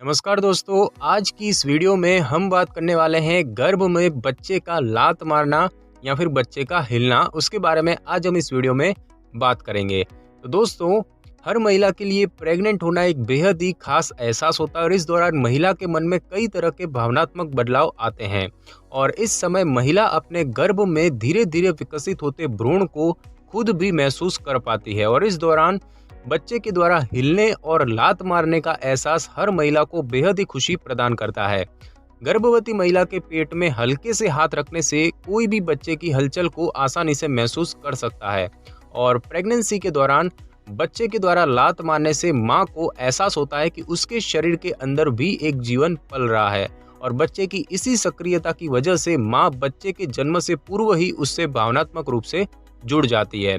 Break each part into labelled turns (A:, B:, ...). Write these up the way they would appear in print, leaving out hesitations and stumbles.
A: नमस्कार दोस्तों, आज की इस वीडियो में हम बात करने वाले हैं गर्भ में बच्चे का लात मारना या फिर बच्चे का हिलना। उसके बारे में आज हम इस वीडियो में बात करेंगे। तो दोस्तों, हर महिला के लिए प्रेग्नेंट होना एक बेहद ही खास एहसास होता है और इस दौरान महिला के मन में कई तरह के भावनात्मक बदलाव आते हैं और इस समय महिला अपने गर्भ में धीरे धीरे विकसित होते भ्रूण को खुद भी महसूस कर पाती है और इस दौरान बच्चे के द्वारा हिलने और लात मारने का एहसास हर महिला को बेहद ही खुशी प्रदान करता है। गर्भवती महिला के पेट में हल्के से हाथ रखने से कोई भी बच्चे की हलचल को आसानी से महसूस कर सकता है और प्रेगनेंसी के दौरान बच्चे के द्वारा लात मारने से मां को एहसास होता है कि उसके शरीर के अंदर भी एक जीवन पल रहा है और बच्चे की इसी सक्रियता की वजह से मां बच्चे के जन्म से पूर्व ही उससे भावनात्मक रूप से जुड़ जाती है।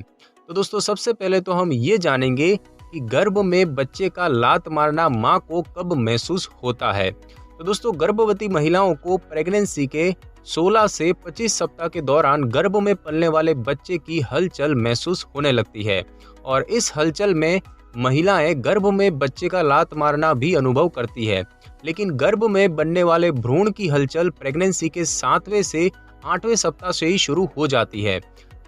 A: तो दोस्तों, सबसे पहले तो हम ये जानेंगे कि गर्भ में बच्चे का लात मारना मां को कब महसूस होता है। तो दोस्तों, गर्भवती महिलाओं को प्रेगनेंसी के 16 से 25 सप्ताह के दौरान गर्भ में पलने वाले बच्चे की हलचल महसूस होने लगती है और इस हलचल में महिलाएं गर्भ में बच्चे का लात मारना भी अनुभव करती है। लेकिन गर्भ में बनने वाले भ्रूण की हलचल प्रेगनेंसी के 7वें से 8वें सप्ताह से ही शुरू हो जाती है।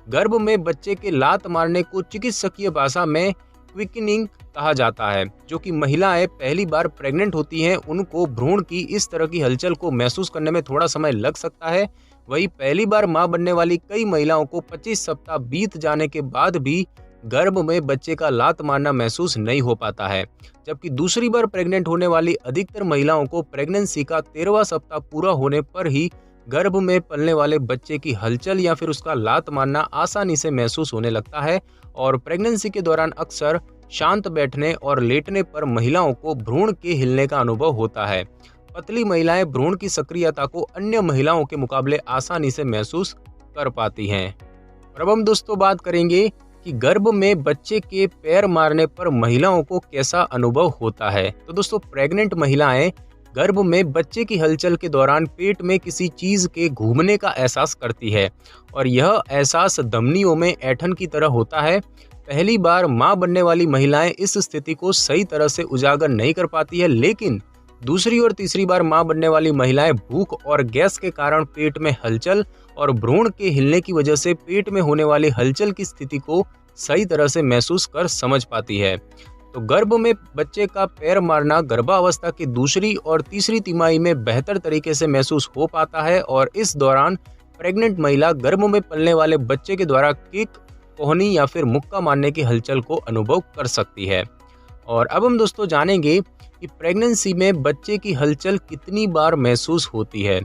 A: गर्भ में बच्चे के लात मारने को चिकित्सकीय भाषा में क्विकनिंग कहा जाता है। जो कि महिलाएं पहली बार प्रेग्नेंट होती हैं, उनको भ्रूण की इस तरह की हलचल को महसूस करने में थोड़ा समय लग सकता है। वहीं पहली बार मां बनने वाली कई महिलाओं को 25 सप्ताह बीत जाने के बाद भी गर्भ में बच्चे का लात मारना महसूस नहीं हो पाता है, जबकि दूसरी बार प्रेग्नेंट होने वाली अधिकतर महिलाओं को प्रेगनेंसी का 13वां सप्ताह पूरा होने पर ही गर्भ में पलने वाले बच्चे की हलचल या फिर उसका लात मारना आसानी से महसूस होने लगता है और प्रेगनेंसी के दौरान अक्सर शांत बैठने और लेटने पर महिलाओं को भ्रूण के हिलने का अनुभव होता है। पतली महिलाएं भ्रूण की सक्रियता को अन्य महिलाओं के मुकाबले आसानी से महसूस कर पाती हैं। और अब हम दोस्तों बात करेंगे कि गर्भ में बच्चे के पैर मारने पर महिलाओं को कैसा अनुभव होता है। तो दोस्तों, प्रेग्नेंट महिलाएं गर्भ में बच्चे की हलचल के दौरान पेट में किसी चीज के घूमने का एहसास करती है और यह एहसास धमनियों में ऐंठन की तरह होता है। पहली बार मां बनने वाली महिलाएं इस स्थिति को सही तरह से उजागर नहीं कर पाती है, लेकिन दूसरी और तीसरी बार मां बनने वाली महिलाएं भूख और गैस के कारण पेट में हलचल और भ्रूण के हिलने की वजह से पेट में होने वाली हलचल की स्थिति को सही तरह से महसूस कर समझ पाती है। तो गर्भ में बच्चे का पैर मारना गर्भावस्था की दूसरी और तीसरी तिमाही में बेहतर तरीके से महसूस हो पाता है और इस दौरान प्रेग्नेंट महिला गर्भ में पलने वाले बच्चे के द्वारा किक, कोहनी या फिर मुक्का मारने की हलचल को अनुभव कर सकती है। और अब हम दोस्तों जानेंगे कि प्रेगनेंसी में बच्चे की हलचल कितनी बार महसूस होती है।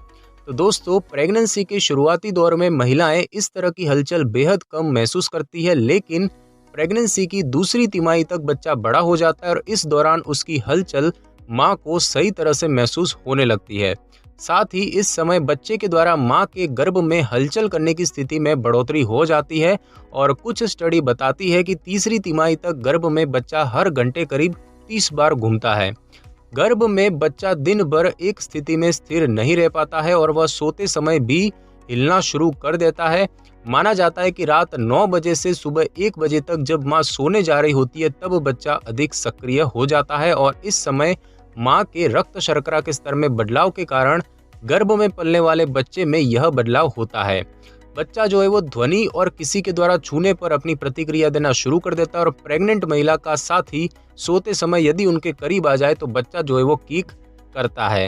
A: तो दोस्तों, प्रेगनेंसी के शुरुआती दौर में महिलाएं इस तरह की हलचल बेहद कम महसूस करती है, लेकिन प्रेगनेंसी की दूसरी तिमाही तक बच्चा बड़ा हो जाता है और इस दौरान उसकी हलचल मां को सही तरह से महसूस होने लगती है। साथ ही इस समय बच्चे के द्वारा मां के गर्भ में हलचल करने की स्थिति में बढ़ोतरी हो जाती है और कुछ स्टडी बताती है कि तीसरी तिमाही तक गर्भ में बच्चा हर घंटे करीब 30 बार घूमता है। गर्भ में बच्चा दिन भर एक स्थिति में स्थिर नहीं रह पाता है और वह सोते समय भी हिलना शुरू कर देता है। माना जाता है कि रात 9 बजे से सुबह 1 बजे तक जब मां सोने जा रही होती है, तब बच्चा अधिक सक्रिय हो जाता है और इस समय मां के रक्त शर्करा के स्तर में बदलाव के कारण गर्भ में पलने वाले बच्चे में यह बदलाव होता है। बच्चा जो है वो ध्वनि और किसी के द्वारा छूने पर अपनी प्रतिक्रिया देना शुरू कर देता है और प्रेग्नेंट महिला का साथी सोते समय यदि उनके करीब आ जाए तो बच्चा जो है वो कीक करता है।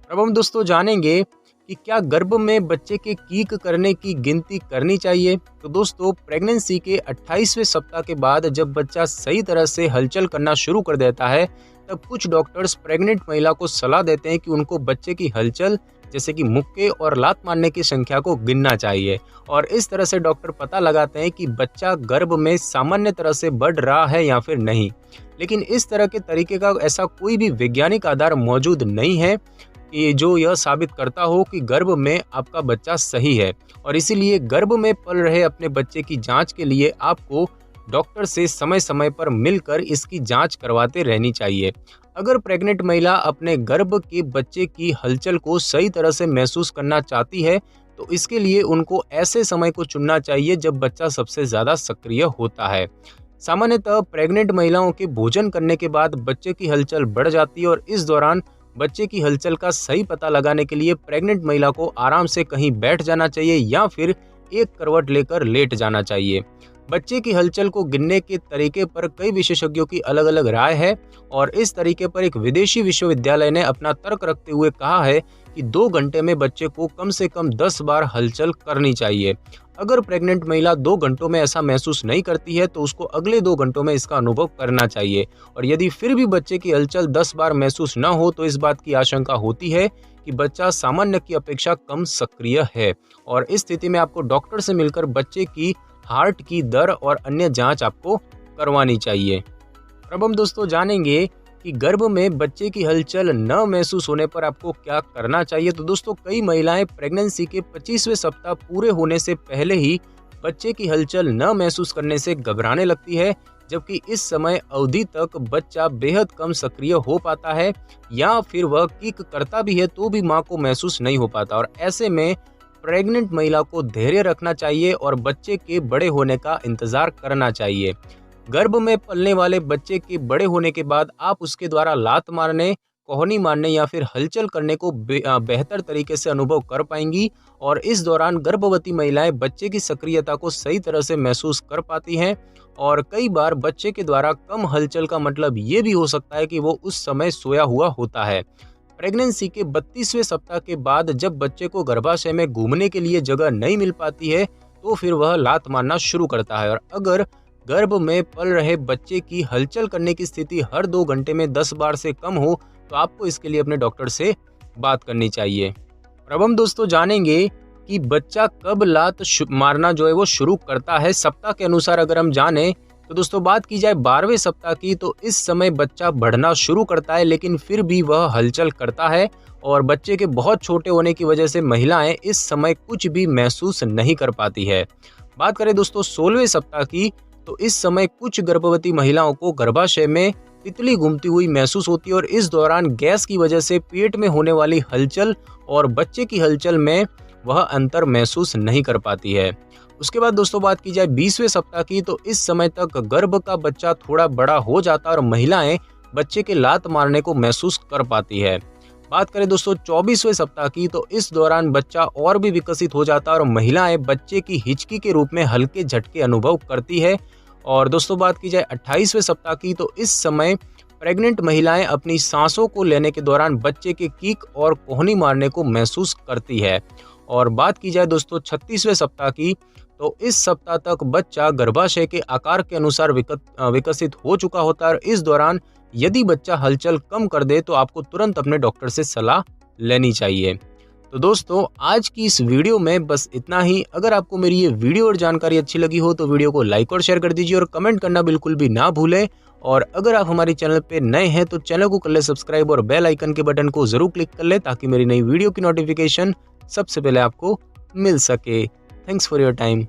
A: अब हम दोस्तों जानेंगे कि क्या गर्भ में बच्चे के कीक करने की गिनती करनी चाहिए। तो दोस्तों, प्रेगनेंसी के 28वें सप्ताह के बाद जब बच्चा सही तरह से हलचल करना शुरू कर देता है, तब कुछ डॉक्टर्स प्रेग्नेंट महिला को सलाह देते हैं कि उनको बच्चे की हलचल जैसे कि मुक्के और लात मारने की संख्या को गिनना चाहिए और इस तरह से डॉक्टर पता लगाते हैं कि बच्चा गर्भ में सामान्य तरह से बढ़ रहा है या फिर नहीं। लेकिन इस तरह के तरीके का ऐसा कोई भी वैज्ञानिक आधार मौजूद नहीं है कि जो यह साबित करता हो कि गर्भ में आपका बच्चा सही है और इसीलिए गर्भ में पल रहे अपने बच्चे की जांच के लिए आपको डॉक्टर से समय समय पर मिलकर इसकी जांच करवाते रहनी चाहिए। अगर प्रेग्नेंट महिला अपने गर्भ के बच्चे की हलचल को सही तरह से महसूस करना चाहती है तो इसके लिए उनको ऐसे समय को चुनना चाहिए जब बच्चा सबसे ज़्यादा सक्रिय होता है। सामान्यतः प्रेग्नेंट महिलाओं के भोजन करने के बाद बच्चे की हलचल बढ़ जाती है और इस दौरान बच्चे की हलचल का सही पता लगाने के लिए प्रेग्नेंट महिला को आराम से कहीं बैठ जाना चाहिए या फिर एक करवट लेकर लेट जाना चाहिए। बच्चे की हलचल को गिनने के तरीके पर कई विशेषज्ञों की अलग अलग राय है और इस तरीके पर एक विदेशी विश्वविद्यालय ने अपना तर्क रखते हुए कहा है कि 2 घंटे में बच्चे को कम से कम 10 बार हलचल करनी चाहिए। अगर प्रेग्नेंट महिला 2 घंटों में ऐसा महसूस नहीं करती है तो उसको अगले 2 घंटों में इसका अनुभव करना चाहिए और यदि फिर भी बच्चे की हलचल 10 बार महसूस न हो तो इस बात की आशंका होती है कि बच्चा सामान्य की अपेक्षा कम सक्रिय है और इस स्थिति में आपको डॉक्टर से मिलकर बच्चे की हार्ट की दर और अन्य जांच आपको करवानी चाहिए। अब हम दोस्तों जानेंगे कि गर्भ में बच्चे की हलचल न महसूस होने पर आपको क्या करना चाहिए। तो दोस्तों कई महिलाएं प्रेगनेंसी के 25वें सप्ताह पूरे होने से पहले ही बच्चे की हलचल न महसूस करने से घबराने लगती है, जबकि इस समय अवधि तक बच्चा बेहद कम सक्रिय हो पाता है या फिर वह किक करता भी है तो भी मां को महसूस नहीं हो पाता और ऐसे में प्रेग्नेंट महिला को धैर्य रखना चाहिए और बच्चे के बड़े होने का इंतजार करना चाहिए। गर्भ में पलने वाले बच्चे के बड़े होने के बाद आप उसके द्वारा लात मारने, कोहनी मारने या फिर हलचल करने को बेहतर तरीके से अनुभव कर पाएंगी और इस दौरान गर्भवती महिलाएं बच्चे की सक्रियता को सही तरह से महसूस कर पाती हैं और कई बार बच्चे के द्वारा कम हलचल का मतलब ये भी हो सकता है कि वो उस समय सोया हुआ होता है। प्रेगनेंसी के 32वें सप्ताह के बाद जब बच्चे को गर्भाशय में घूमने के लिए जगह नहीं मिल पाती है तो फिर वह लात मारना शुरू करता है और अगर गर्भ में पल रहे बच्चे की हलचल करने की स्थिति हर 2 घंटे में 10 बार से कम हो तो आपको इसके लिए अपने डॉक्टर से बात करनी चाहिए। अब हम दोस्तों जानेंगे कि बच्चा कब लात मारना जो है वो शुरू करता है। सप्ताह के अनुसार अगर हम जाने तो दोस्तों बात की जाए 12वें सप्ताह की तो इस समय बच्चा बढ़ना शुरू करता है लेकिन फिर भी वह हलचल करता है और बच्चे के बहुत छोटे होने की वजह से महिलाएं इस समय कुछ भी महसूस नहीं कर पाती है। बात करें दोस्तों 16वें सप्ताह की तो इस समय कुछ गर्भवती महिलाओं को गर्भाशय में तितली घूमती हुई महसूस होती है और इस दौरान गैस की वजह से पेट में होने वाली हलचल और बच्चे की हलचल में वह अंतर महसूस नहीं कर पाती है। उसके बाद दोस्तों बात की जाए 20वें सप्ताह की तो इस समय तक गर्भ का बच्चा थोड़ा बड़ा हो जाता है और महिलाएं बच्चे के लात मारने को महसूस कर पाती है। बात करें दोस्तों 24वें सप्ताह की तो इस दौरान बच्चा और भी विकसित हो जाता है और महिलाएं बच्चे की हिचकी के रूप में हल्के झटके अनुभव करती है। और दोस्तों बात की जाए 28वें सप्ताह की तो इस समय प्रेग्नेंट महिलाएं अपनी सांसों को लेने के दौरान बच्चे के किक और कोहनी मारने को महसूस करती है। और बात की जाए दोस्तों 36वें सप्ताह की तो इस सप्ताह तक बच्चा गर्भाशय के आकार के अनुसार विकसित हो चुका होता है और इस दौरान यदि बच्चा हलचल कम कर दे तो आपको तुरंत अपने डॉक्टर से सलाह लेनी चाहिए। तो दोस्तों आज की इस वीडियो में बस इतना ही। अगर आपको मेरी ये वीडियो और जानकारी अच्छी लगी हो तो वीडियो को लाइक और शेयर कर दीजिए और कमेंट करना बिल्कुल भी ना भूलें। और अगर आप हमारे चैनल पे नए हैं तो चैनल को कर ले सब्सक्राइब और बेल आइकन के बटन को जरूर क्लिक कर ले ताकि मेरी नई वीडियो की नोटिफिकेशन सबसे पहले आपको मिल सके। Thanks for your time.